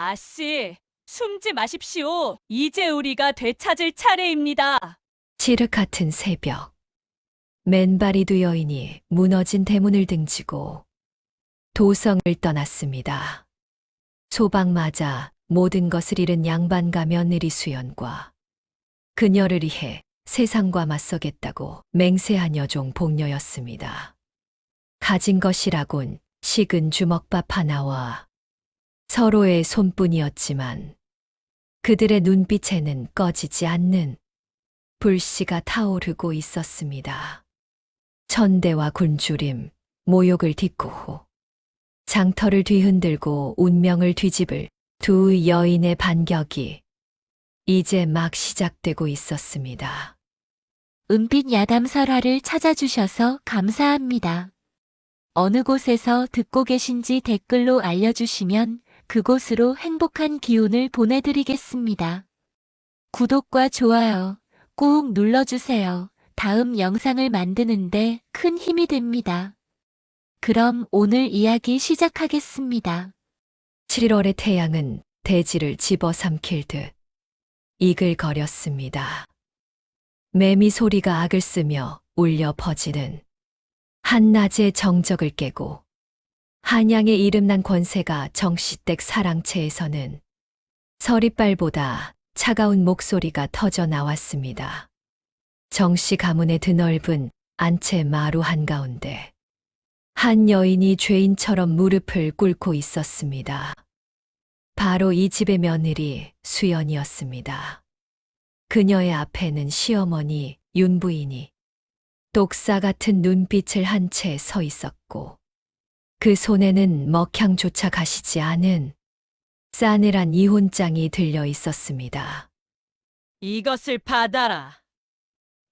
아씨, 숨지 마십시오. 이제 우리가 되찾을 차례입니다. 칠흑 같은 새벽. 맨발이 두 여인이 무너진 대문을 등지고 도성을 떠났습니다. 소방 맞아 모든 것을 잃은 양반가 며느리 수연과 그녀를 위해 세상과 맞서겠다고 맹세한 여종 복녀였습니다. 가진 것이라곤 식은 주먹밥 하나와 서로의 손뿐이었지만 그들의 눈빛에는 꺼지지 않는 불씨가 타오르고 있었습니다. 천대와 굶주림, 모욕을 딛고 장터를 뒤흔들고 운명을 뒤집을 두 여인의 반격이 이제 막 시작되고 있었습니다. 은빛 야담 설화를 찾아주셔서 감사합니다. 어느 곳에서 듣고 계신지 댓글로 알려주시면 그곳으로 행복한 기운을 보내드리겠습니다. 구독과 좋아요 꾹 눌러주세요. 다음 영상을 만드는데 큰 힘이 됩니다. 그럼 오늘 이야기 시작하겠습니다. 7월의 태양은 대지를 집어삼킬 듯 이글거렸습니다. 매미 소리가 악을 쓰며 울려 퍼지는 한낮의 정적을 깨고 한양의 이름난 권세가 정시댁 사랑채에서는 서리빨보다 차가운 목소리가 터져 나왔습니다. 정씨 가문의 드넓은 안채 마루 한가운데 한 여인이 죄인처럼 무릎을 꿇고 있었습니다. 바로 이 집의 며느리 수연이었습니다. 그녀의 앞에는 시어머니 윤부인이 독사 같은 눈빛을 한 채 서 있었고 그 손에는 먹향조차 가시지 않은 싸늘한 이혼장이 들려 있었습니다. 이것을 받아라.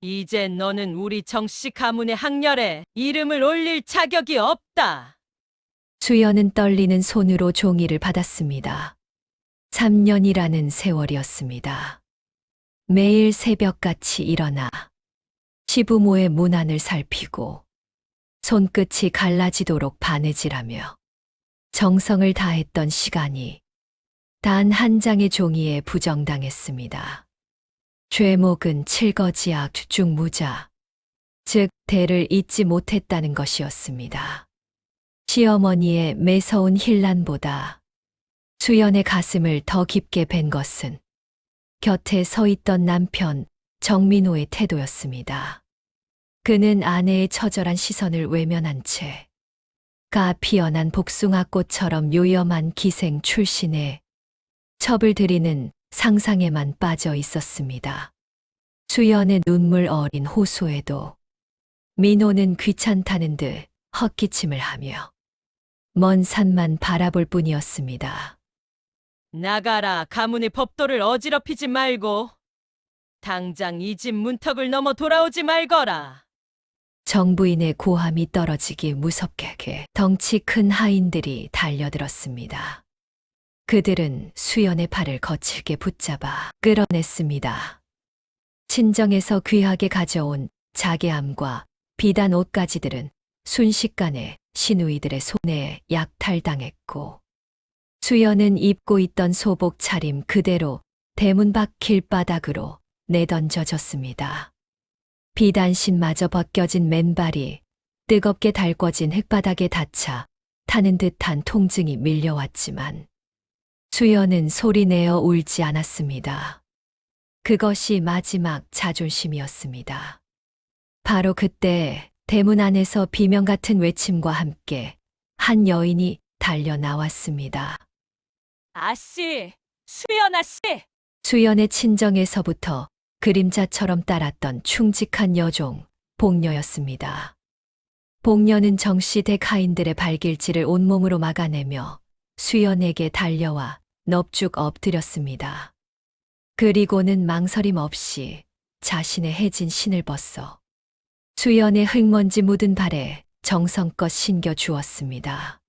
이제 너는 우리 정씨 가문의 학렬에 이름을 올릴 자격이 없다. 수연은 떨리는 손으로 종이를 받았습니다. 3년이라는 세월이었습니다. 매일 새벽같이 일어나 시부모의 문안을 살피고 손끝이 갈라지도록 바느질하며 정성을 다했던 시간이 단 한 장의 종이에 부정당했습니다. 죄목은 칠거지악 중무자, 즉 대를 잊지 못했다는 것이었습니다. 시어머니의 매서운 힐난보다 수연의 가슴을 더 깊게 벤 것은 곁에 서 있던 남편 정민호의 태도였습니다. 그는 아내의 처절한 시선을 외면한 채 가 피어난 복숭아꽃처럼 요염한 기생 출신의 첩을 들이는 상상에만 빠져 있었습니다. 수연의 눈물 어린 호소에도 민호는 귀찮다는 듯 헛기침을 하며 먼 산만 바라볼 뿐이었습니다. 나가라. 가문의 법도를 어지럽히지 말고 당장 이 집 문턱을 넘어 돌아오지 말거라. 정부인의 고함이 떨어지기 무섭게 덩치 큰 하인들이 달려들었습니다. 그들은 수연의 팔을 거칠게 붙잡아 끌어냈습니다. 친정에서 귀하게 가져온 자개암과 비단 옷가지들은 순식간에 시누이들의 손에 약탈당했고 수연은 입고 있던 소복 차림 그대로 대문 밖 길바닥으로 내던져졌습니다. 비단신마저 벗겨진 맨발이 뜨겁게 달궈진 흙바닥에 닿자 타는 듯한 통증이 밀려왔지만 수연은 소리내어 울지 않았습니다. 그것이 마지막 자존심이었습니다. 바로 그때 대문 안에서 비명 같은 외침과 함께 한 여인이 달려 나왔습니다. 아씨, 수연 아씨. 수연의 친정에서부터 그림자처럼 따랐던 충직한 여종, 복녀였습니다. 복녀는 정씨 댁 하인들의 발길질을 온몸으로 막아내며 수연에게 달려와 넙죽 엎드렸습니다. 그리고는 망설임 없이 자신의 해진 신을 벗어 수연의 흙먼지 묻은 발에 정성껏 신겨 주었습니다.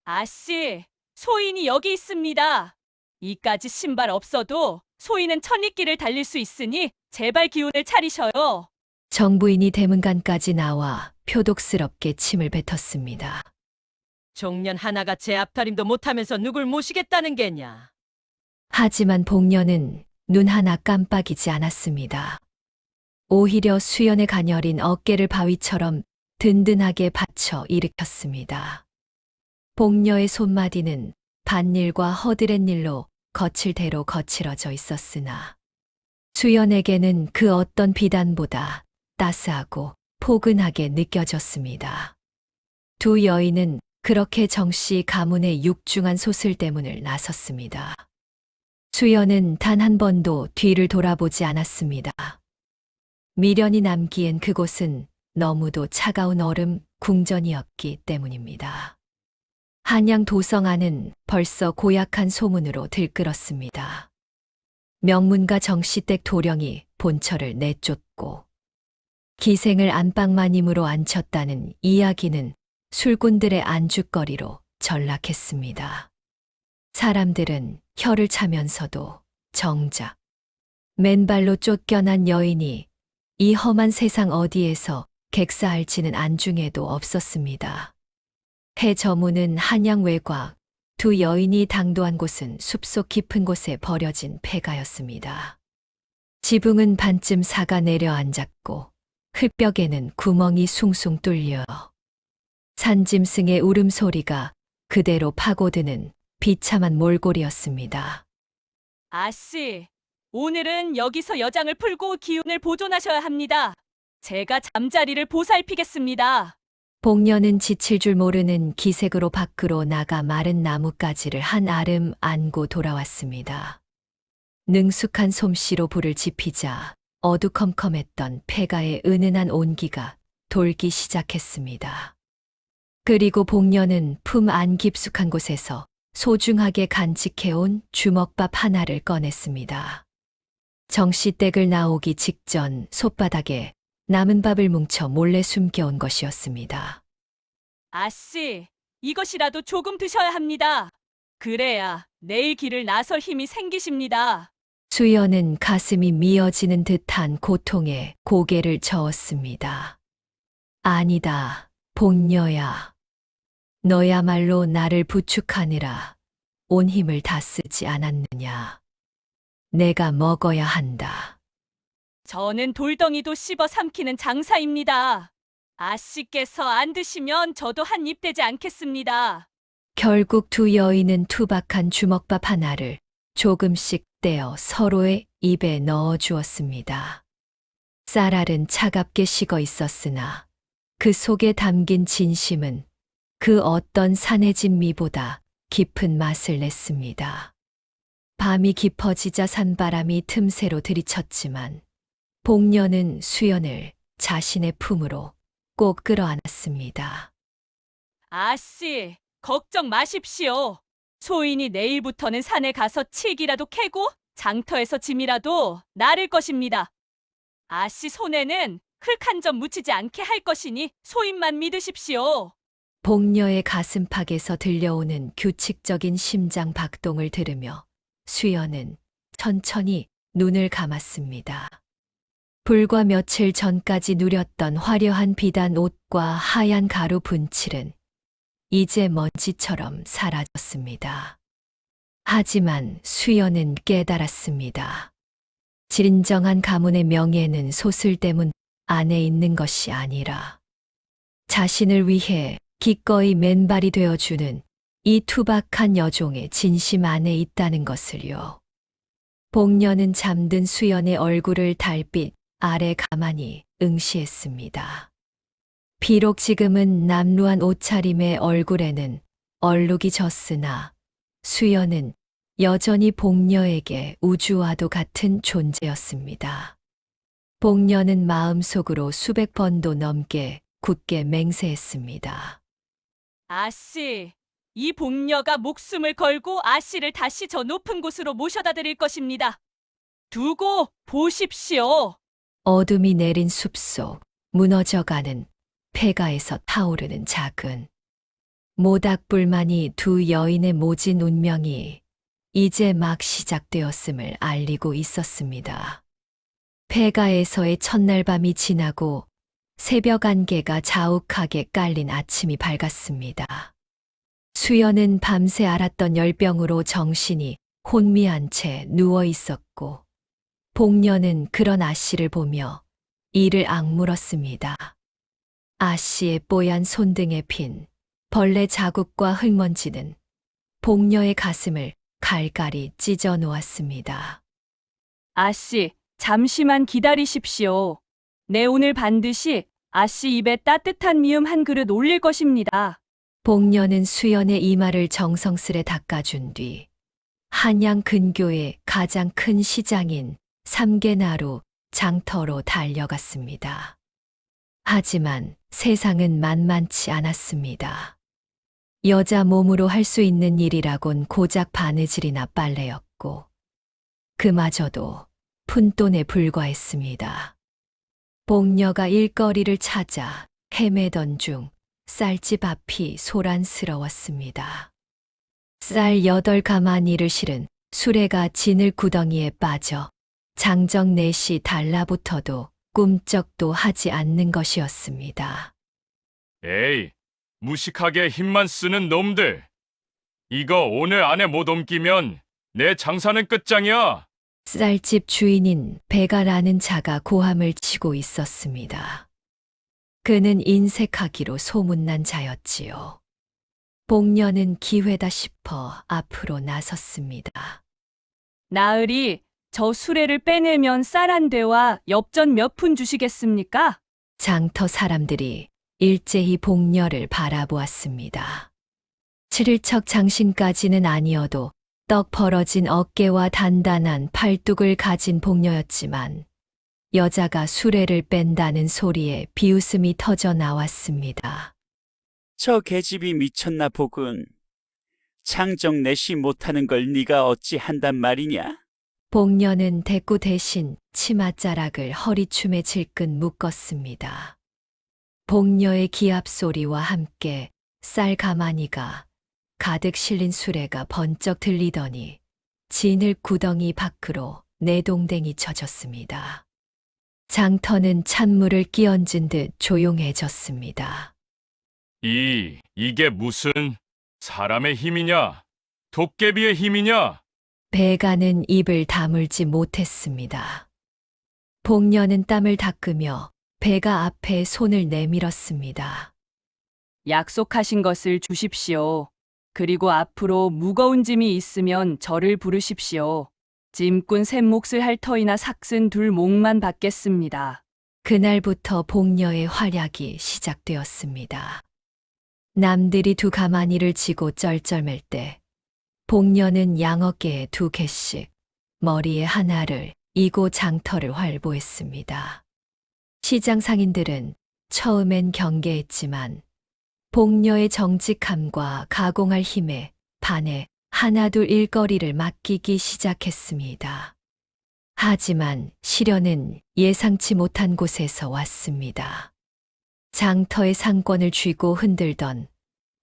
아씨, 소인이 여기 있습니다. 이까지 신발 없어도 소인은 천리길을 달릴 수 있으니 제발 기운을 차리셔요. 정부인이 대문간까지 나와 표독스럽게 침을 뱉었습니다. 종년 하나가 제 앞다림도 못하면서 누굴 모시겠다는 게냐. 하지만 복녀는 눈 하나 깜빡이지 않았습니다. 오히려 수연의 가녀린 어깨를 바위처럼 든든하게 받쳐 일으켰습니다. 복녀의 손마디는 밭일과 허드렛 일로 거칠대로 거칠어져 있었으나 수연에게는 그 어떤 비단보다 따스하고 포근하게 느껴졌습니다. 두 여인은 그렇게 정씨 가문의 육중한 소슬 때문을 나섰습니다. 수연은 단 한 번도 뒤를 돌아보지 않았습니다. 미련이 남기엔 그곳은 너무도 차가운 얼음 궁전이었기 때문입니다. 한양 도성 안은 벌써 고약한 소문으로 들끓었습니다. 명문가 정시댁 도령이 본처를 내쫓고 기생을 안방마님으로 앉혔다는 이야기는 술꾼들의 안주거리로 전락했습니다. 사람들은 혀를 차면서도 정작 맨발로 쫓겨난 여인이 이 험한 세상 어디에서 객사할지는 안중에도 없었습니다. 해저무는 한양 외곽, 두 여인이 당도한 곳은 숲속 깊은 곳에 버려진 폐가였습니다. 지붕은 반쯤 사가 내려앉았고 흙벽에는 구멍이 숭숭 뚫려 산짐승의 울음소리가 그대로 파고드는 비참한 몰골이었습니다. 아씨, 오늘은 여기서 여장을 풀고 기운을 보존하셔야 합니다. 제가 잠자리를 보살피겠습니다. 복녀는 지칠 줄 모르는 기색으로 밖으로 나가 마른 나뭇가지를 한 아름 안고 돌아왔습니다. 능숙한 솜씨로 불을 지피자 어두컴컴했던 폐가의 은은한 온기가 돌기 시작했습니다. 그리고 복녀는 품 안 깊숙한 곳에서 소중하게 간직해온 주먹밥 하나를 꺼냈습니다. 정시댁을 나오기 직전 솥바닥에 남은 밥을 뭉쳐 몰래 숨겨온 것이었습니다. 아씨, 이것이라도 조금 드셔야 합니다. 그래야 내일 길을 나설 힘이 생기십니다. 수연은 가슴이 미어지는 듯한 고통에 고개를 저었습니다. 아니다, 복녀야. 너야말로 나를 부축하느라 온 힘을 다 쓰지 않았느냐. 내가 먹어야 한다. 저는 돌덩이도 씹어 삼키는 장사입니다. 아씨께서 안 드시면 저도 한 입 되지 않겠습니다. 결국 두 여인은 투박한 주먹밥 하나를 조금씩 떼어 서로의 입에 넣어 주었습니다. 쌀알은 차갑게 식어 있었으나 그 속에 담긴 진심은 그 어떤 산해진 미보다 깊은 맛을 냈습니다. 밤이 깊어지자 산바람이 틈새로 들이쳤지만 복녀는 수연을 자신의 품으로 꼭 끌어안았습니다. 아씨, 걱정 마십시오. 소인이 내일부터는 산에 가서 칡이라도 캐고 장터에서 짐이라도 나를 것입니다. 아씨 손에는 흙 한 점 묻히지 않게 할 것이니 소인만 믿으십시오. 복녀의 가슴팍에서 들려오는 규칙적인 심장 박동을 들으며 수연은 천천히 눈을 감았습니다. 불과 며칠 전까지 누렸던 화려한 비단 옷과 하얀 가루 분칠은 이제 먼지처럼 사라졌습니다. 하지만 수연은 깨달았습니다. 진정한 가문의 명예는 소슬대문 안에 있는 것이 아니라 자신을 위해 기꺼이 맨발이 되어주는 이 투박한 여종의 진심 안에 있다는 것을요. 복녀는 잠든 수연의 얼굴을 달빛 아래 가만히 응시했습니다. 비록 지금은 남루한 옷차림의 얼굴에는 얼룩이 졌으나 수연은 여전히 복녀에게 우주와도 같은 존재였습니다. 복녀는 마음속으로 수백 번도 넘게 굳게 맹세했습니다. 아씨, 이 복녀가 목숨을 걸고 아씨를 다시 저 높은 곳으로 모셔다 드릴 것입니다. 두고 보십시오. 어둠이 내린 숲속, 무너져가는 폐가에서 타오르는 작은 모닥불만이 두 여인의 모진 운명이 이제 막 시작되었음을 알리고 있었습니다. 폐가에서의 첫날 밤이 지나고 새벽 안개가 자욱하게 깔린 아침이 밝았습니다. 수연은 밤새 앓았던 열병으로 정신이 혼미한 채 누워 있었고, 복녀는 그런 아씨를 보며 이를 악물었습니다. 아씨의 뽀얀 손등에 핀 벌레 자국과 흙먼지는 복녀의 가슴을 갈갈이 찢어 놓았습니다. 아씨, 잠시만 기다리십시오. 내 오늘 반드시 아씨 입에 따뜻한 미음 한 그릇 올릴 것입니다. 복녀는 수연의 이마를 정성스레 닦아준 뒤 한양 근교의 가장 큰 시장인 삼계나루 장터로 달려갔습니다. 하지만 세상은 만만치 않았습니다. 여자 몸으로 할 수 있는 일이라곤 고작 바느질이나 빨래였고, 그마저도 푼돈에 불과했습니다. 복녀가 일거리를 찾아 헤매던 중 쌀집 앞이 소란스러웠습니다. 쌀 8가마니를 실은 수레가 진을 구덩이에 빠져 장정 넷이 달라붙어도 꿈쩍도 하지 않는 것이었습니다. 에이, 무식하게 힘만 쓰는 놈들. 이거 오늘 안에 못 옮기면 내 장사는 끝장이야. 쌀집 주인인 배가라는 자가 고함을 치고 있었습니다. 그는 인색하기로 소문난 자였지요. 복녀는 기회다 싶어 앞으로 나섰습니다. 나으리, 저 수레를 빼내면 쌀 한 대와 엽전 몇 푼 주시겠습니까? 장터 사람들이 일제히 복녀를 바라보았습니다. 7일척 장신까지는 아니어도 떡 벌어진 어깨와 단단한 팔뚝을 가진 복녀였지만 여자가 수레를 뺀다는 소리에 비웃음이 터져 나왔습니다. 저 계집이 미쳤나 보군. 장정 내시 못하는 걸 네가 어찌 한단 말이냐? 복녀는 대꾸 대신 치맛자락을 허리춤에 질끈 묶었습니다. 복녀의 기합 소리와 함께 쌀 가마니가 가득 실린 수레가 번쩍 들리더니 진흙 구덩이 밖으로 내동댕이 쳐졌습니다. 장터는 찬물을 끼얹은 듯 조용해졌습니다. 이게 무슨 사람의 힘이냐? 도깨비의 힘이냐? 배가는 입을 다물지 못했습니다. 복녀는 땀을 닦으며 배가 앞에 손을 내밀었습니다. 약속하신 것을 주십시오. 그리고 앞으로 무거운 짐이 있으면 저를 부르십시오. 짐꾼 셋 몫을 할 터이나 삭슨 둘 몫만 받겠습니다. 그날부터 복녀의 활약이 시작되었습니다. 남들이 2가마니를 지고 쩔쩔맬 때 복녀는 양어깨에 2개씩, 머리에 하나를 이고 장터를 활보했습니다. 시장 상인들은 처음엔 경계했지만 복녀의 정직함과 가공할 힘에 반해 하나둘 일거리를 맡기기 시작했습니다. 하지만 시련은 예상치 못한 곳에서 왔습니다. 장터의 상권을 쥐고 흔들던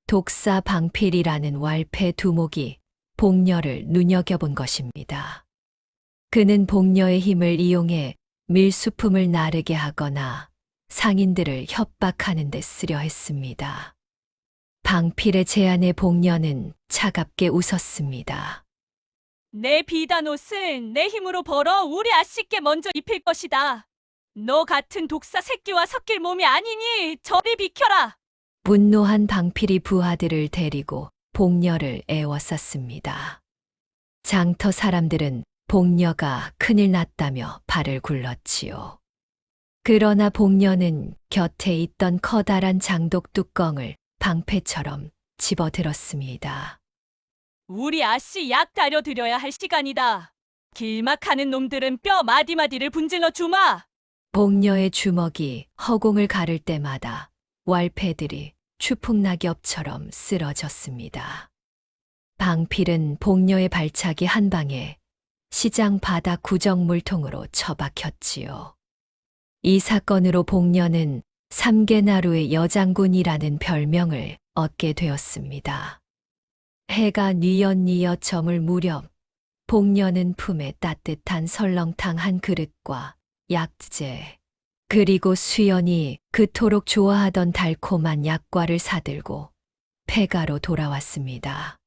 독사 방필이라는 왈패 두목이 복녀를 눈여겨본 것입니다. 그는 복녀의 힘을 이용해 밀수품을 나르게 하거나 상인들을 협박하는 데 쓰려 했습니다. 방필의 제안에 복녀는 차갑게 웃었습니다. 내 비단 옷은 내 힘으로 벌어 우리 아씨께 먼저 입힐 것이다. 너 같은 독사 새끼와 섞일 몸이 아니니 저리 비켜라. 분노한 방필이 부하들을 데리고 복녀를 애워쌌습니다. 장터 사람들은 복녀가 큰일 났다며 발을 굴렀지요. 그러나 복녀는 곁에 있던 커다란 장독 뚜껑을 방패처럼 집어들었습니다. 우리 아씨 약 다려드려야 할 시간이다. 길막하는 놈들은 뼈 마디마디를 분질러 주마. 복녀의 주먹이 허공을 가를 때마다 왈패들이 추풍낙엽처럼 쓰러졌습니다. 방필은 복녀의 발차기 한 방에 시장 바닥 구정물통으로 처박혔지요. 이 사건으로 복녀는 삼계나루의 여장군이라는 별명을 얻게 되었습니다. 해가 뉘엿뉘엿 저물 무렵 복녀는 품에 따뜻한 설렁탕 한 그릇과 약재, 그리고 수연이 그토록 좋아하던 달콤한 약과를 사들고 폐가로 돌아왔습니다.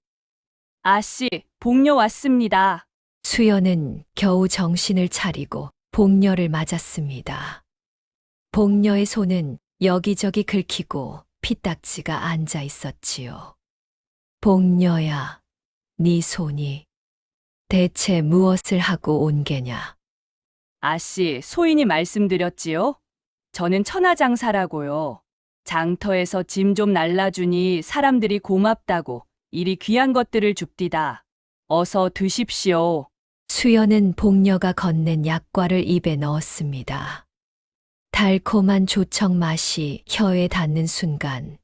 아씨, 복녀 왔습니다. 수연은 겨우 정신을 차리고 복녀를 맞았습니다. 복녀의 손은 여기저기 긁히고 피딱지가 앉아 있었지요. 복녀야, 네 손이 대체 무엇을 하고 온 게냐? 아씨, 소인이 말씀드렸지요? 저는 천하장사라고요. 장터에서 짐 좀 날라주니 사람들이 고맙다고 이리 귀한 것들을 줍디다. 어서 드십시오. 수연은 복녀가 건넨 약과를 입에 넣었습니다. 달콤한 조청 맛이 혀에 닿는 순간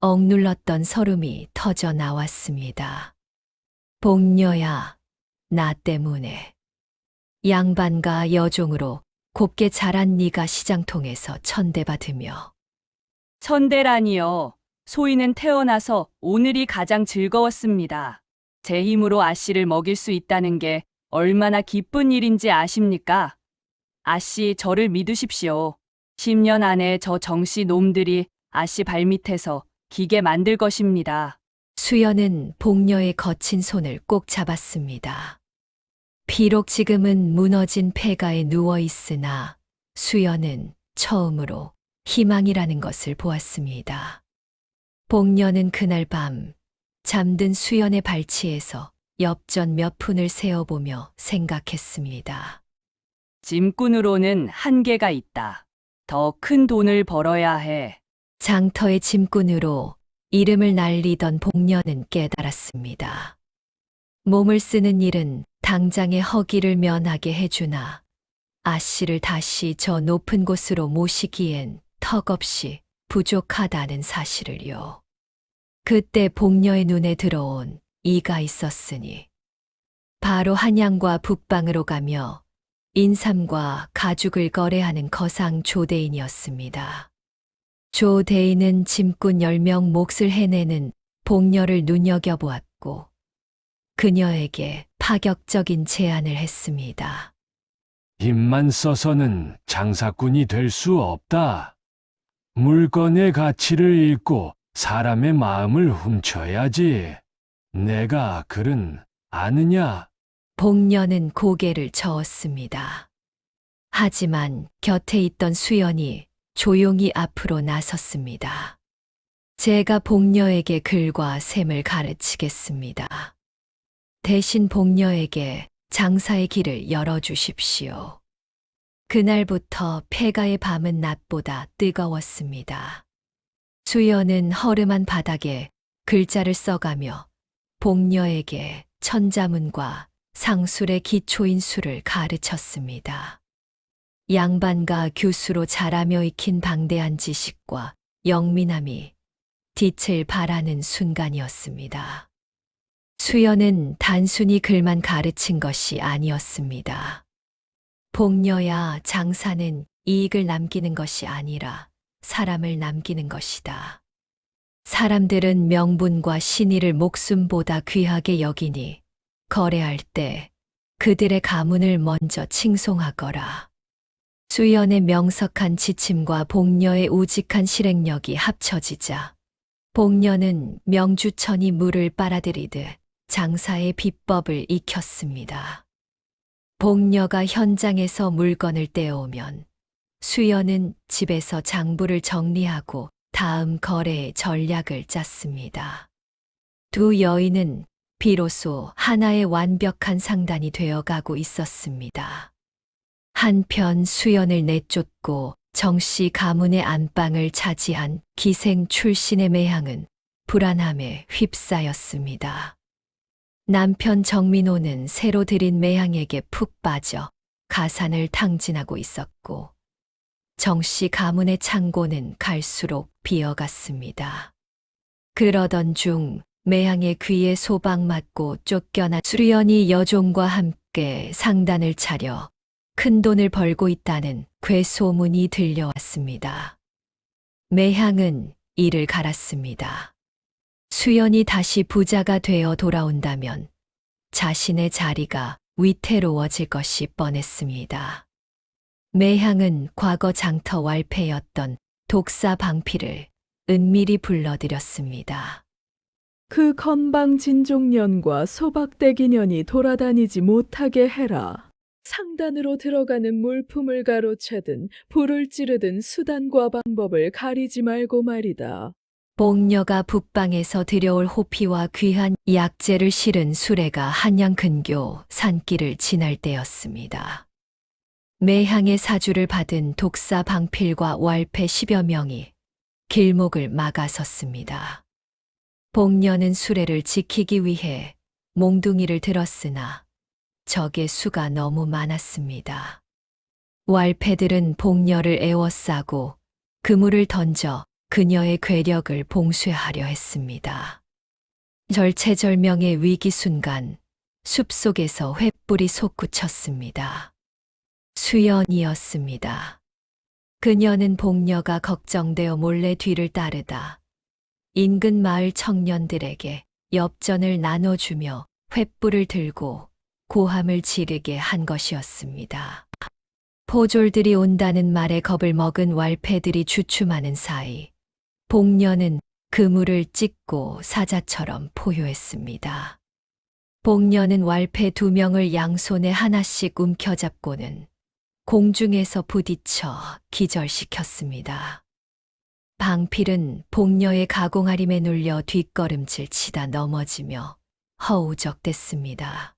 억눌렀던 설움이 터져 나왔습니다. 복녀야, 나 때문에 양반과 여종으로 곱게 자란 네가 시장통에서 천대받으며 천대라니요. 소인은 태어나서 오늘이 가장 즐거웠습니다. 제 힘으로 아씨를 먹일 수 있다는 게 얼마나 기쁜 일인지 아십니까? 아씨, 저를 믿으십시오. 10년 안에 저 정씨 놈들이 아씨 발밑에서 기계 만들 것입니다. 수연은 복녀의 거친 손을 꼭 잡았습니다. 비록 지금은 무너진 폐가에 누워 있으나 수연은 처음으로 희망이라는 것을 보았습니다. 복녀는 그날 밤 잠든 수연의 발치에서 엽전 몇 푼을 세어보며 생각했습니다. 짐꾼으로는 한계가 있다. 더 큰 돈을 벌어야 해. 장터의 짐꾼으로 이름을 날리던 복녀는 깨달았습니다. 몸을 쓰는 일은 당장의 허기를 면하게 해주나 아씨를 다시 저 높은 곳으로 모시기엔 턱없이 부족하다는 사실을요. 그때 복녀의 눈에 들어온 이가 있었으니 바로 한양과 북방으로 가며 인삼과 가죽을 거래하는 거상 조대인이었습니다. 조대인은 짐꾼 10명 몫을 해내는 복녀를 눈여겨보았고 그녀에게 파격적인 제안을 했습니다. 힘만 써서는 장사꾼이 될 수 없다. 물건의 가치를 읽고 사람의 마음을 훔쳐야지. 내가 글은 아느냐? 복녀는 고개를 저었습니다. 하지만 곁에 있던 수연이 조용히 앞으로 나섰습니다. 제가 복녀에게 글과 셈을 가르치겠습니다. 대신 복녀에게 장사의 길을 열어주십시오. 그날부터 폐가의 밤은 낮보다 뜨거웠습니다. 수연은 허름한 바닥에 글자를 써가며 복녀에게 천자문과 상술의 기초인 수를 가르쳤습니다. 양반과 교수로 자라며 익힌 방대한 지식과 영민함이 빛을 발하는 순간이었습니다. 수연은 단순히 글만 가르친 것이 아니었습니다. 복녀야, 장사는 이익을 남기는 것이 아니라 사람을 남기는 것이다. 사람들은 명분과 신의를 목숨보다 귀하게 여기니 거래할 때 그들의 가문을 먼저 칭송하거라. 수연의 명석한 지침과 복녀의 우직한 실행력이 합쳐지자 복녀는 명주천이 물을 빨아들이듯 장사의 비법을 익혔습니다. 복녀가 현장에서 물건을 떼어오면 수연은 집에서 장부를 정리하고 다음 거래의 전략을 짰습니다. 두 여인은 비로소 하나의 완벽한 상단이 되어가고 있었습니다. 한편 수연을 내쫓고 정씨 가문의 안방을 차지한 기생 출신의 매향은 불안함에 휩싸였습니다. 남편 정민호는 새로 들인 매향에게 푹 빠져 가산을 탕진하고 있었고 정씨 가문의 창고는 갈수록 비어갔습니다. 그러던 중 매향의 귀에 소박 맞고 쫓겨난 수연이 여종과 함께 상단을 차려 큰 돈을 벌고 있다는 괴소문이 들려왔습니다. 매향은 이를 갈았습니다. 수연이 다시 부자가 되어 돌아온다면 자신의 자리가 위태로워질 것이 뻔했습니다. 매향은 과거 장터 왈패였던 독사 방피를 은밀히 불러들였습니다. 그 건방진종년과 소박대기년이 돌아다니지 못하게 해라. 상단으로 들어가는 물품을 가로채든 불을 찌르든 수단과 방법을 가리지 말고 말이다. 복녀가 북방에서 들여올 호피와 귀한 약재를 실은 수레가 한양 근교 산길을 지날 때였습니다. 매향의 사주를 받은 독사 방필과 왈패 10여 명이 길목을 막아섰습니다. 복녀는 수레를 지키기 위해 몽둥이를 들었으나 적의 수가 너무 많았습니다. 왈패들은 복녀를 에워싸고 그물을 던져 그녀의 괴력을 봉쇄하려 했습니다. 절체절명의 위기 순간 숲속에서 횃불이 솟구쳤습니다. 수연이었습니다. 그녀는 복녀가 걱정되어 몰래 뒤를 따르다 인근 마을 청년들에게 엽전을 나눠주며 횃불을 들고 고함을 지르게 한 것이었습니다. 포졸들이 온다는 말에 겁을 먹은 왈패들이 주춤하는 사이 복녀는 그물을 찢고 사자처럼 포효했습니다. 복녀는 왈패 2명을 양손에 하나씩 움켜잡고는 공중에서 부딪혀 기절시켰습니다. 방필은 복녀의 가공아림에 눌려 뒷걸음질 치다 넘어지며 허우적댔습니다.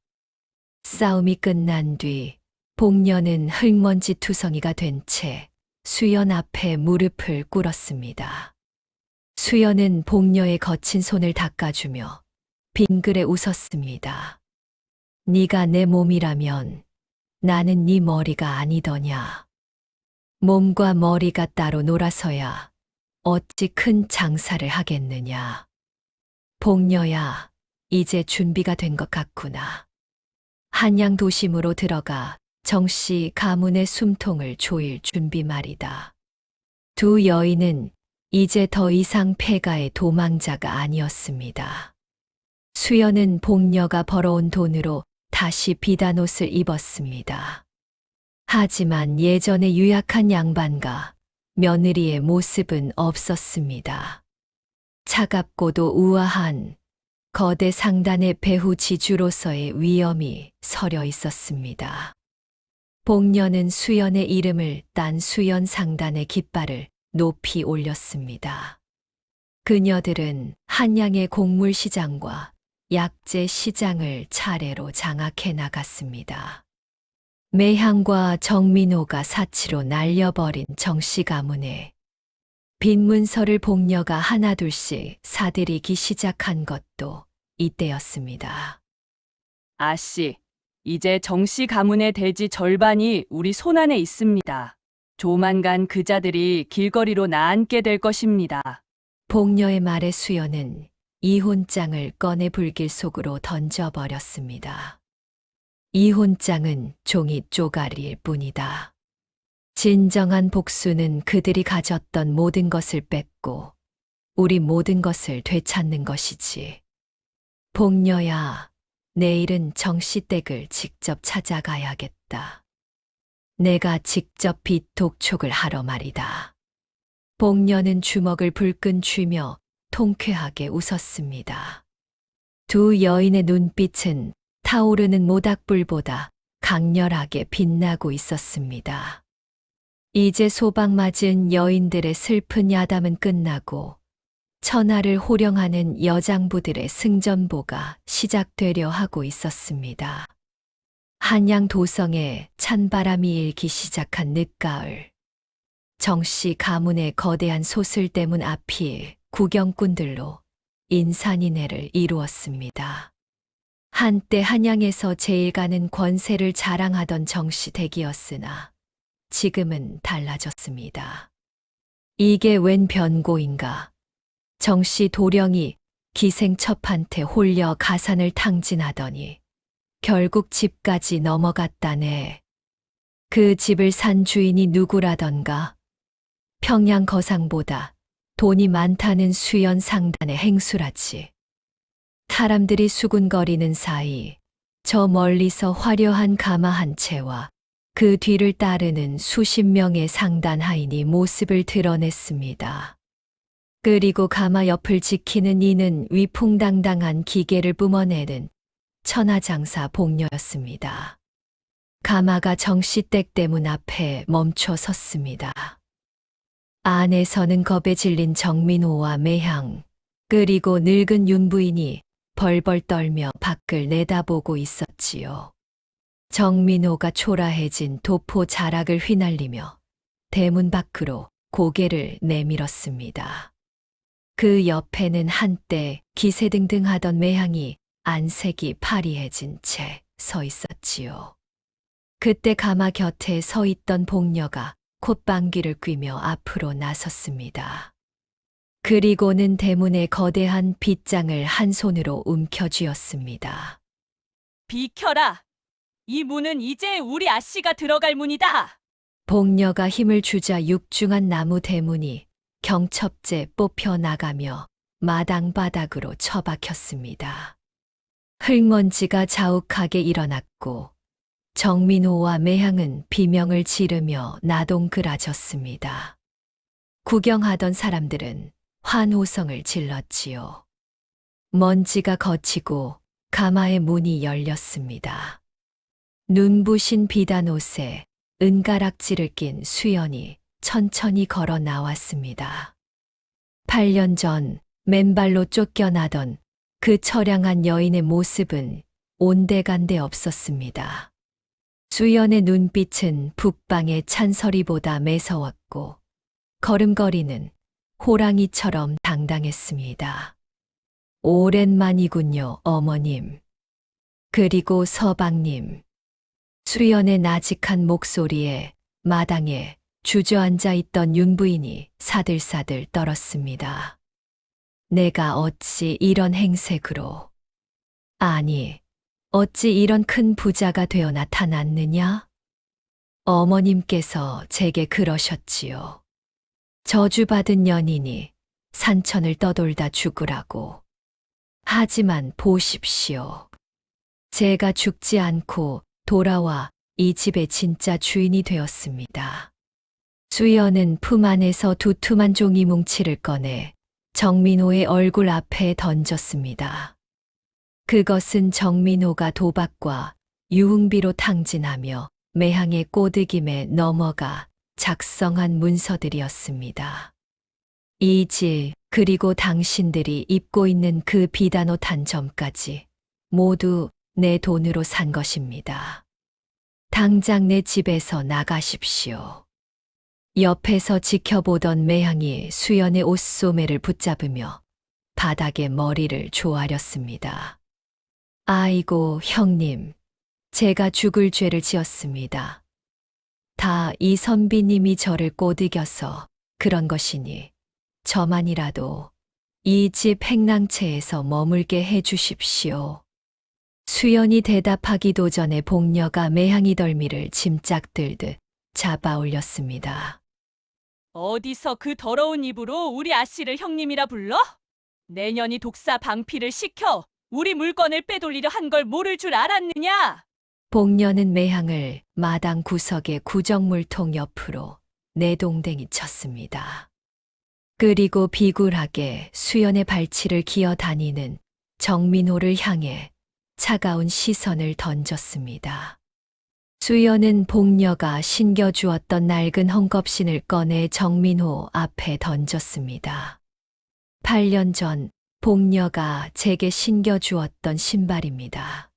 싸움이 끝난 뒤 복녀는 흙먼지 투성이가 된 채 수연 앞에 무릎을 꿇었습니다. 수연은 복녀의 거친 손을 닦아주며 빙그레 웃었습니다. 네가 내 몸이라면 나는 네 머리가 아니더냐. 몸과 머리가 따로 놀아서야 어찌 큰 장사를 하겠느냐. 복녀야, 이제 준비가 된 것 같구나. 한양 도심으로 들어가 정씨 가문의 숨통을 조일 준비 말이다. 두 여인은 이제 더 이상 폐가의 도망자가 아니었습니다. 수연은 복녀가 벌어온 돈으로 다시 비단옷을 입었습니다. 하지만 예전의 유약한 양반과 며느리의 모습은 없었습니다. 차갑고도 우아한 거대 상단의 배후 지주로서의 위엄이 서려 있었습니다. 복녀는 수연의 이름을 딴 수연 상단의 깃발을 높이 올렸습니다. 그녀들은 한양의 곡물시장과 약재 시장을 차례로 장악해 나갔습니다. 매향과 정민호가 사치로 날려버린 정씨 가문에 빈 문서를 복녀가 하나둘씩 사들이기 시작한 것도 이때였습니다. 아씨, 이제 정씨 가문의 대지 절반이 우리 손안에 있습니다. 조만간 그자들이 길거리로 나앉게 될 것입니다. 복녀의 말에 수연은 이혼장을 꺼내 불길 속으로 던져버렸습니다. 이혼장은 종이 쪼가리일 뿐이다. 진정한 복수는 그들이 가졌던 모든 것을 뺏고 우리 모든 것을 되찾는 것이지. 복녀야, 내일은 정씨댁을 직접 찾아가야겠다. 내가 직접 빚 독촉을 하러 말이다. 복녀는 주먹을 불끈 쥐며 통쾌하게 웃었습니다. 두 여인의 눈빛은 타오르는 모닥불보다 강렬하게 빛나고 있었습니다. 이제 소방 맞은 여인들의 슬픈 야담은 끝나고 천하를 호령하는 여장부들의 승전보가 시작되려 하고 있었습니다. 한양 도성에 찬바람이 일기 시작한 늦가을. 정씨 가문의 거대한 소슬대문 앞이 구경꾼들로 인산인해를 이루었습니다. 한때 한양에서 제일 가는 권세를 자랑하던 정씨 댁이었으나 지금은 달라졌습니다. 이게 웬 변고인가. 정씨 도령이 기생첩한테 홀려 가산을 탕진하더니 결국 집까지 넘어갔다네. 그 집을 산 주인이 누구라던가. 평양 거상보다 돈이 많다는 수연 상단의 행수라지. 사람들이 수군거리는 사이 저 멀리서 화려한 가마 한 채와 그 뒤를 따르는 수십 명의 상단 하인이 모습을 드러냈습니다. 그리고 가마 옆을 지키는 이는 위풍당당한 기계를 뿜어내는 천하장사 복녀였습니다. 가마가 정시댁 대문 앞에 멈춰 섰습니다. 안에서는 겁에 질린 정민호와 매향, 그리고 늙은 윤부인이 벌벌 떨며 밖을 내다보고 있었지요. 정민호가 초라해진 도포 자락을 휘날리며 대문 밖으로 고개를 내밀었습니다. 그 옆에는 한때 기세등등하던 매향이 안색이 파리해진 채 서 있었지요. 그때 가마 곁에 서 있던 복녀가 콧방귀를 뀌며 앞으로 나섰습니다. 그리고는 대문에 거대한 빗장을 한 손으로 움켜쥐었습니다. 비켜라! 이 문은 이제 우리 아씨가 들어갈 문이다! 복녀가 힘을 주자 육중한 나무 대문이 경첩제 뽑혀 나가며 마당 바닥으로 처박혔습니다. 흙먼지가 자욱하게 일어났고 정민호와 매향은 비명을 지르며 나동그라졌습니다. 구경하던 사람들은 환호성을 질렀지요. 먼지가 걷히고 가마의 문이 열렸습니다. 눈부신 비단 옷에 은가락지를 낀 수연이 천천히 걸어 나왔습니다. 8년 전 맨발로 쫓겨나던 그 처량한 여인의 모습은 온데간데 없었습니다. 수연의 눈빛은 북방의 찬서리보다 매서웠고 걸음걸이는 호랑이처럼 당당했습니다. 오랜만이군요, 어머님. 그리고 서방님. 수연의 나직한 목소리에 마당에 주저앉아 있던 윤부인이 사들사들 떨었습니다. 내가 어찌 이런 행색으로, 아니, 어찌 이런 큰 부자가 되어 나타났느냐? 어머님께서 제게 그러셨지요. 저주받은 연인이 산천을 떠돌다 죽으라고. 하지만 보십시오. 제가 죽지 않고 돌아와 이 집의 진짜 주인이 되었습니다. 수연은 품 안에서 두툼한 종이 뭉치를 꺼내 정민호의 얼굴 앞에 던졌습니다. 그것은 정민호가 도박과 유흥비로 탕진하며 매향의 꼬드김에 넘어가 작성한 문서들이었습니다. 이 집, 그리고 당신들이 입고 있는 그 비단옷 한 점까지 모두 내 돈으로 산 것입니다. 당장 내 집에서 나가십시오. 옆에서 지켜보던 매향이 수연의 옷소매를 붙잡으며 바닥에 머리를 조아렸습니다. 아이고, 형님, 제가 죽을 죄를 지었습니다. 다 이 선비님이 저를 꼬드겨서 그런 것이니 저만이라도 이 집 행랑채에서 머물게 해 주십시오. 수연이 대답하기도 전에 복녀가 매향이 덜미를 짐짝 들듯 잡아 올렸습니다. 어디서 그 더러운 입으로 우리 아씨를 형님이라 불러? 내년이 독사 방피를 시켜 우리 물건을 빼돌리려 한 걸 모를 줄 알았느냐? 복녀는 매향을 마당 구석의 구정물통 옆으로 내동댕이 쳤습니다. 그리고 비굴하게 수연의 발치를 기어 다니는 정민호를 향해 차가운 시선을 던졌습니다. 수연은 복녀가 신겨주었던 낡은 헝겊신을 꺼내 정민호 앞에 던졌습니다. 8년 전 복녀가 제게 신겨주었던 신발입니다.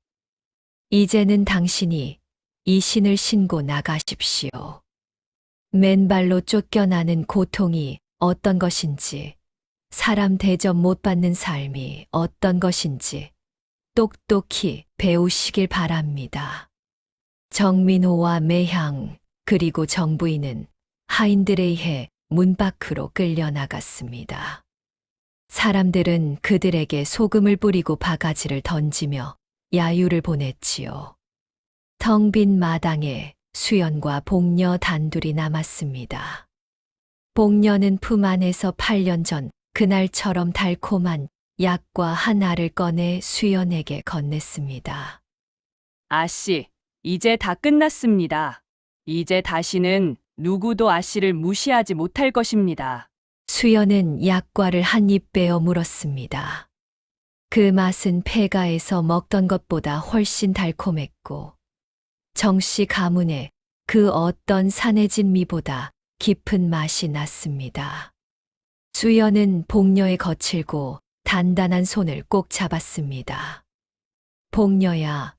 이제는 당신이 이 신을 신고 나가십시오. 맨발로 쫓겨나는 고통이 어떤 것인지, 사람 대접 못 받는 삶이 어떤 것인지 똑똑히 배우시길 바랍니다. 정민호와 매향, 그리고 정부인은 하인들에 의해 문 밖으로 끌려나갔습니다. 사람들은 그들에게 소금을 뿌리고 바가지를 던지며 야유를 보냈지요. 텅 빈 마당에 수연과 복녀 단둘이 남았습니다. 복녀는 품 안에서 8년 전 그날처럼 달콤한 약과 한 알을 꺼내 수연에게 건넸습니다. 아씨, 이제 다 끝났습니다. 이제 다시는 누구도 아씨를 무시하지 못할 것입니다. 수연은 약과를 한 입 빼어 물었습니다. 그 맛은 폐가에서 먹던 것보다 훨씬 달콤했고 정씨 가문의 그 어떤 산해진 미보다 깊은 맛이 났습니다. 수연은 복녀의 거칠고 단단한 손을 꼭 잡았습니다. 복녀야,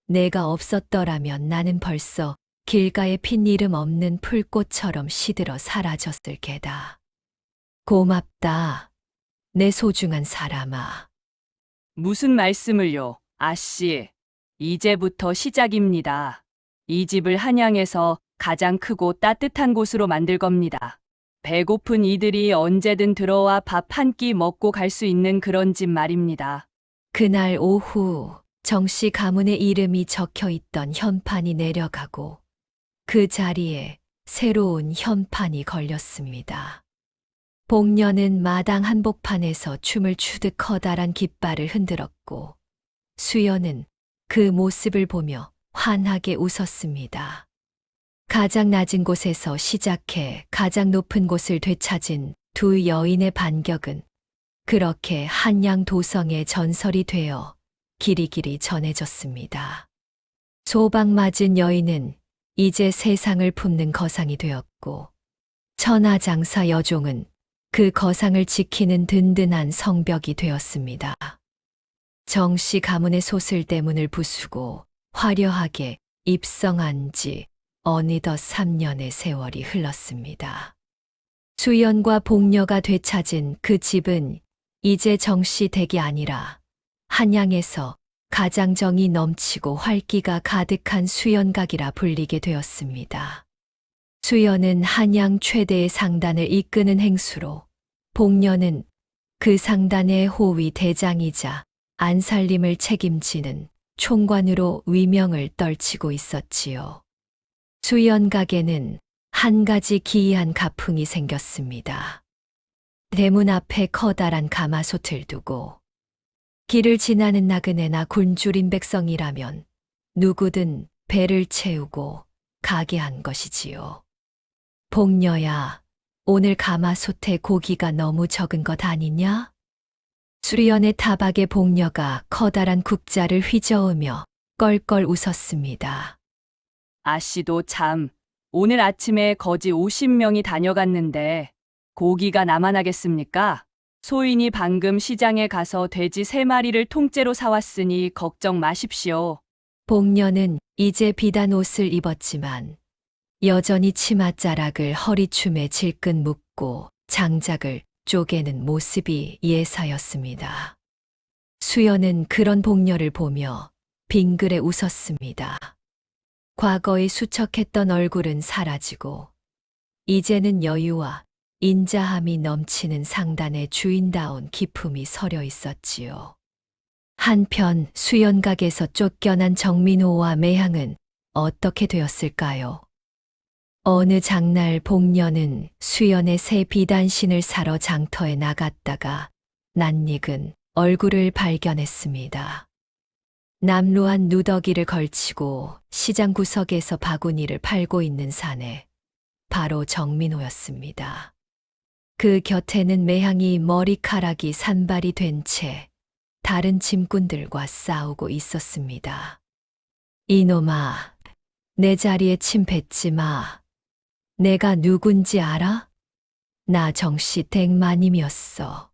내가 없었더라면 나는 벌써 길가에 핀 이름 없는 풀꽃처럼 시들어 사라졌을 게다. 고맙다, 내 소중한 사람아. 무슨 말씀을요, 아씨. 이제부터 시작입니다. 이 집을 한양에서 가장 크고 따뜻한 곳으로 만들 겁니다. 배고픈 이들이 언제든 들어와 밥 한 끼 먹고 갈 수 있는 그런 집 말입니다. 그날 오후 정씨 가문의 이름이 적혀 있던 현판이 내려가고 그 자리에 새로운 현판이 걸렸습니다. 복녀는 마당 한복판에서 춤을 추듯 커다란 깃발을 흔들었고 수연은 그 모습을 보며 환하게 웃었습니다. 가장 낮은 곳에서 시작해 가장 높은 곳을 되찾은 두 여인의 반격은 그렇게 한양 도성의 전설이 되어 길이길이 전해졌습니다. 소방맞은 여인은 이제 세상을 품는 거상이 되었고 천하장사 여종은 그 거상을 지키는 든든한 성벽이 되었습니다. 정씨 가문의 소슬대문을 부수고 화려하게 입성한 지 어느덧 3년의 세월이 흘렀습니다. 수연과 복녀가 되찾은 그 집은 이제 정씨 댁이 아니라 한양에서 가장 정이 넘치고 활기가 가득한 수연각이라 불리게 되었습니다. 수연은 한양 최대의 상단을 이끄는 행수로 복녀는 그 상단의 호위 대장이자 안살림을 책임지는 총관으로 위명을 떨치고 있었지요. 수연각에는 한 가지 기이한 가풍이 생겼습니다. 대문 앞에 커다란 가마솥을 두고 길을 지나는 나그네나 굶주린 백성이라면 누구든 배를 채우고 가게 한 것이지요. 복녀야, 오늘 가마솥에 고기가 너무 적은 것 아니냐? 수연의 타박에 복녀가 커다란 국자를 휘저으며 껄껄 웃었습니다. 아씨도 참, 오늘 아침에 거지 50명이 다녀갔는데 고기가 남아나겠습니까? 소인이 방금 시장에 가서 돼지 3마리를 통째로 사왔으니 걱정 마십시오. 복녀는 이제 비단 옷을 입었지만 여전히 치맛자락을 허리춤에 질끈 묶고 장작을 쪼개는 모습이 예사였습니다. 수연은 그런 복녀를 보며 빙그레 웃었습니다. 과거의 수척했던 얼굴은 사라지고 이제는 여유와 인자함이 넘치는 상단의 주인다운 기품이 서려 있었지요. 한편 수연각에서 쫓겨난 정민호와 매향은 어떻게 되었을까요? 어느 장날 복녀는 수연의 새 비단신을 사러 장터에 나갔다가 낯익은 얼굴을 발견했습니다. 남루한 누더기를 걸치고 시장 구석에서 바구니를 팔고 있는 사내, 바로 정민호였습니다. 그 곁에는 매향이 머리카락이 산발이 된 채 다른 짐꾼들과 싸우고 있었습니다. 이놈아, 내 자리에 침 뱉지 마. 내가 누군지 알아? 나 정씨 댁마님이었어.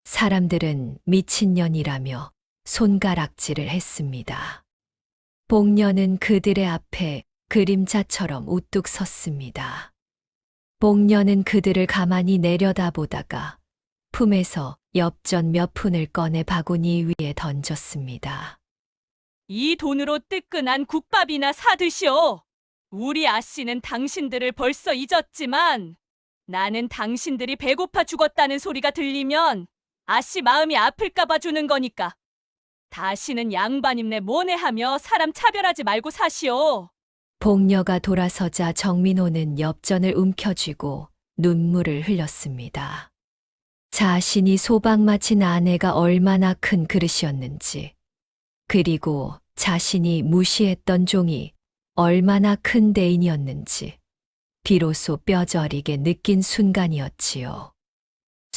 사람들은 미친년이라며 손가락질을 했습니다. 복녀는 그들의 앞에 그림자처럼 우뚝 섰습니다. 복녀는 그들을 가만히 내려다보다가 품에서 엽전 몇 푼을 꺼내 바구니 위에 던졌습니다. 이 돈으로 뜨끈한 국밥이나 사드시오. 우리 아씨는 당신들을 벌써 잊었지만 나는 당신들이 배고파 죽었다는 소리가 들리면 아씨 마음이 아플까봐 주는 거니까. 다시는 양반임네 모네하며 사람 차별하지 말고 사시오. 복녀가 돌아서자 정민호는 엽전을 움켜쥐고 눈물을 흘렸습니다. 자신이 소방 마친 아내가 얼마나 큰 그릇이었는지, 그리고 자신이 무시했던 종이 얼마나 큰 대인이었는지 비로소 뼈저리게 느낀 순간이었지요.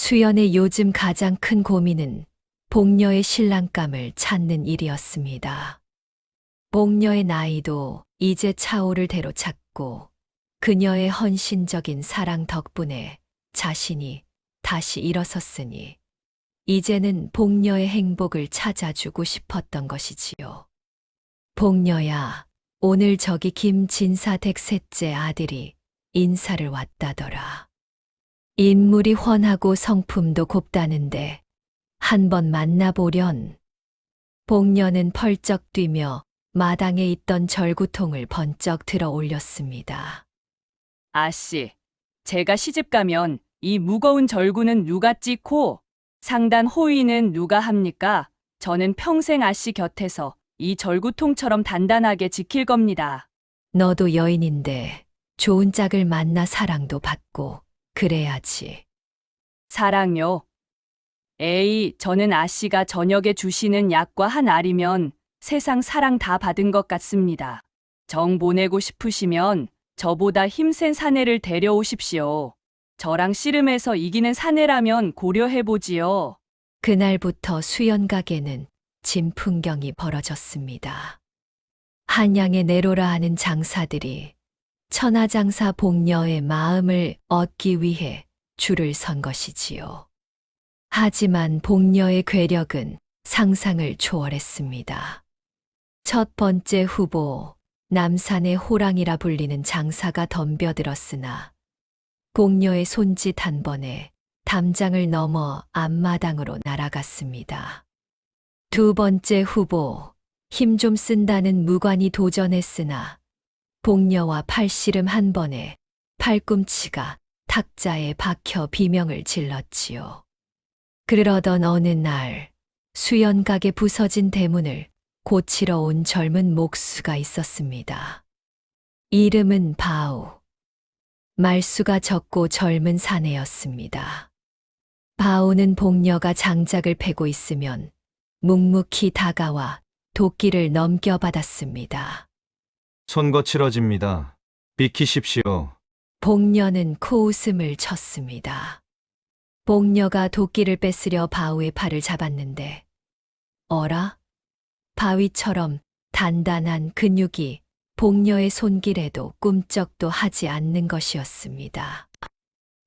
수연의 요즘 가장 큰 고민은 복녀의 신랑감을 찾는 일이었습니다. 복녀의 나이도 이제 차오를 대로 찾고 그녀의 헌신적인 사랑 덕분에 자신이 다시 일어섰으니 이제는 복녀의 행복을 찾아주고 싶었던 것이지요. 복녀야, 오늘 저기 김진사 댁셋째 아들이 인사를 왔다더라. 인물이 훤하고 성품도 곱다는데 한번 만나보련. 복녀는 펄쩍 뛰며 마당에 있던 절구통을 번쩍 들어 올렸습니다. 아씨, 제가 시집 가면 이 무거운 절구는 누가 찢고 상단 호위는 누가 합니까? 저는 평생 아씨 곁에서 이 절구통처럼 단단하게 지킬 겁니다. 너도 여인인데 좋은 짝을 만나 사랑도 받고 그래야지. 사랑요. 에이, 저는 아씨가 저녁에 주시는 약과 한 알이면 세상 사랑 다 받은 것 같습니다. 정 보내고 싶으시면 저보다 힘센 사내를 데려오십시오. 저랑 씨름해서 이기는 사내라면 고려해보지요. 그날부터 수연 가게는 진풍경이 벌어졌습니다. 한양에 내로라 하는 장사들이 천하장사 복녀의 마음을 얻기 위해 줄을 선 것이지요. 하지만 복녀의 괴력은 상상을 초월했습니다. 첫 번째 후보, 남산의 호랑이라 불리는 장사가 덤벼들었으나 복녀의 손짓 한 번에 담장을 넘어 앞마당으로 날아갔습니다. 두 번째 후보, 힘 좀 쓴다는 무관이 도전했으나 복녀와 팔씨름 한 번에 팔꿈치가 탁자에 박혀 비명을 질렀지요. 그러던 어느 날 수연 가게 부서진 대문을 고치러 온 젊은 목수가 있었습니다. 이름은 바우. 말수가 적고 젊은 사내였습니다. 바우는 복녀가 장작을 패고 있으면 묵묵히 다가와 도끼를 넘겨받았습니다. 손 거칠어집니다. 비키십시오. 복녀는 코웃음을 쳤습니다. 복녀가 도끼를 뺏으려 바우의 팔을 잡았는데 어라? 바위처럼 단단한 근육이 복녀의 손길에도 꿈쩍도 하지 않는 것이었습니다.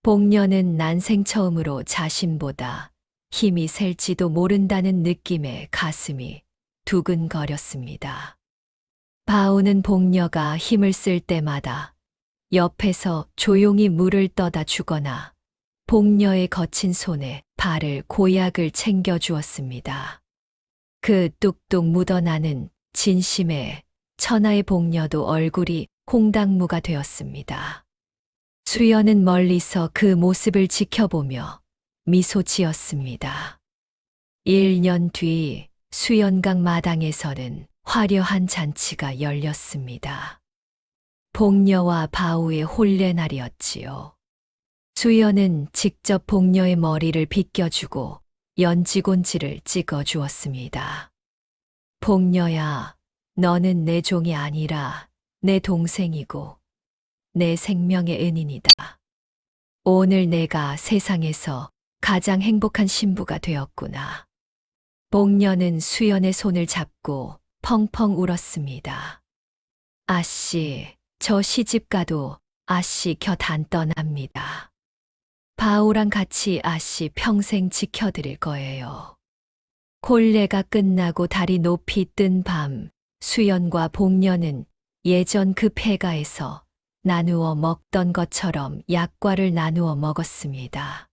복녀는 난생 처음으로 자신보다 힘이 셀지도 모른다는 느낌에 가슴이 두근거렸습니다. 바우는 복녀가 힘을 쓸 때마다 옆에서 조용히 물을 떠다 주거나 복녀의 거친 손에 발을 고약을 챙겨주었습니다. 그 뚝뚝 묻어나는 진심에 천하의 복녀도 얼굴이 홍당무가 되었습니다. 수연은 멀리서 그 모습을 지켜보며 미소 지었습니다. 1년 뒤 수연강 마당에서는 화려한 잔치가 열렸습니다. 복녀와 바우의 혼례날이었지요. 수연은 직접 복녀의 머리를 빗겨주고 연지곤지를 찍어주었습니다. 복녀야, 너는 내 종이 아니라 내 동생이고 내 생명의 은인이다. 오늘 내가 세상에서 가장 행복한 신부가 되었구나. 복녀는 수연의 손을 잡고 펑펑 울었습니다. 아씨, 저 시집가도 아씨 곁 안 떠납니다. 바우랑 같이 아씨 평생 지켜드릴 거예요. 혼례가 끝나고 달이 높이 뜬 밤, 수연과 복녀는 예전 그 폐가에서 나누어 먹던 것처럼 약과를 나누어 먹었습니다.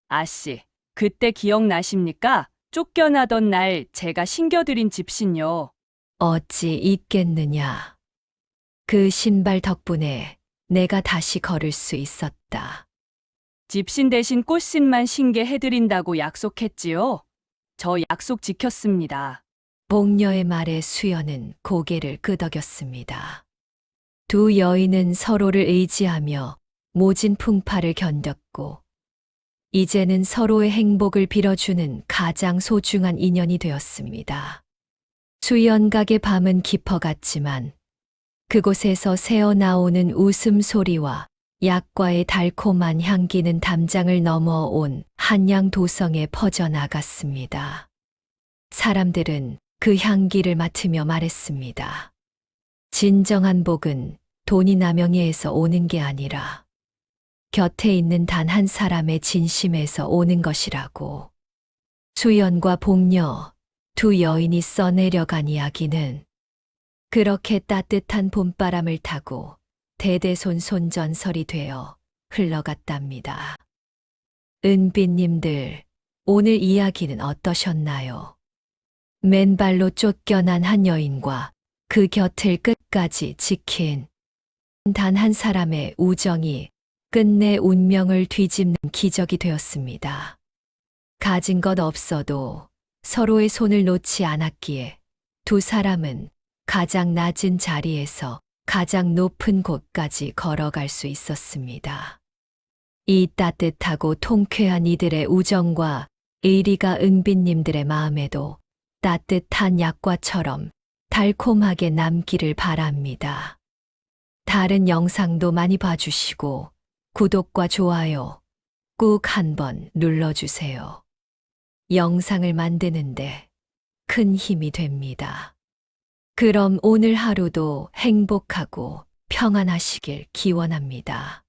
아씨, 그때 기억나십니까? 쫓겨나던 날 제가 신겨드린 집신요. 어찌 있겠느냐. 그 신발 덕분에 내가 다시 걸을 수 있었다. 집신 대신 꽃신만 신게해드린다고 약속했지요. 저 약속 지켰습니다. 복녀의 말에 수연은 고개를 끄덕였습니다. 두 여인은 서로를 의지하며 모진 풍파를 견뎠고 이제는 서로의 행복을 빌어주는 가장 소중한 인연이 되었습니다. 수연각의 밤은 깊어갔지만 그곳에서 새어나오는 웃음소리와 약과의 달콤한 향기는 담장을 넘어온 한양 도성에 퍼져나갔습니다. 사람들은 그 향기를 맡으며 말했습니다. 진정한 복은 돈이나 명예에서 오는 게 아니라 곁에 있는 단 한 사람의 진심에서 오는 것이라고. 수연과 복녀, 두 여인이 써내려간 이야기는 그렇게 따뜻한 봄바람을 타고 대대손손 전설이 되어 흘러갔답니다. 은빛님들, 오늘 이야기는 어떠셨나요? 맨발로 쫓겨난 한 여인과 그 곁을 끝까지 지킨 단 한 사람의 우정이 끝내 운명을 뒤집는 기적이 되었습니다. 가진 것 없어도 서로의 손을 놓지 않았기에 두 사람은 가장 낮은 자리에서 가장 높은 곳까지 걸어갈 수 있었습니다. 이 따뜻하고 통쾌한 이들의 우정과 의리가 은빛님들의 마음에도 따뜻한 약과처럼 달콤하게 남기를 바랍니다. 다른 영상도 많이 봐주시고 구독과 좋아요 꾹 한번 눌러주세요. 영상을 만드는데 큰 힘이 됩니다. 그럼 오늘 하루도 행복하고 평안하시길 기원합니다.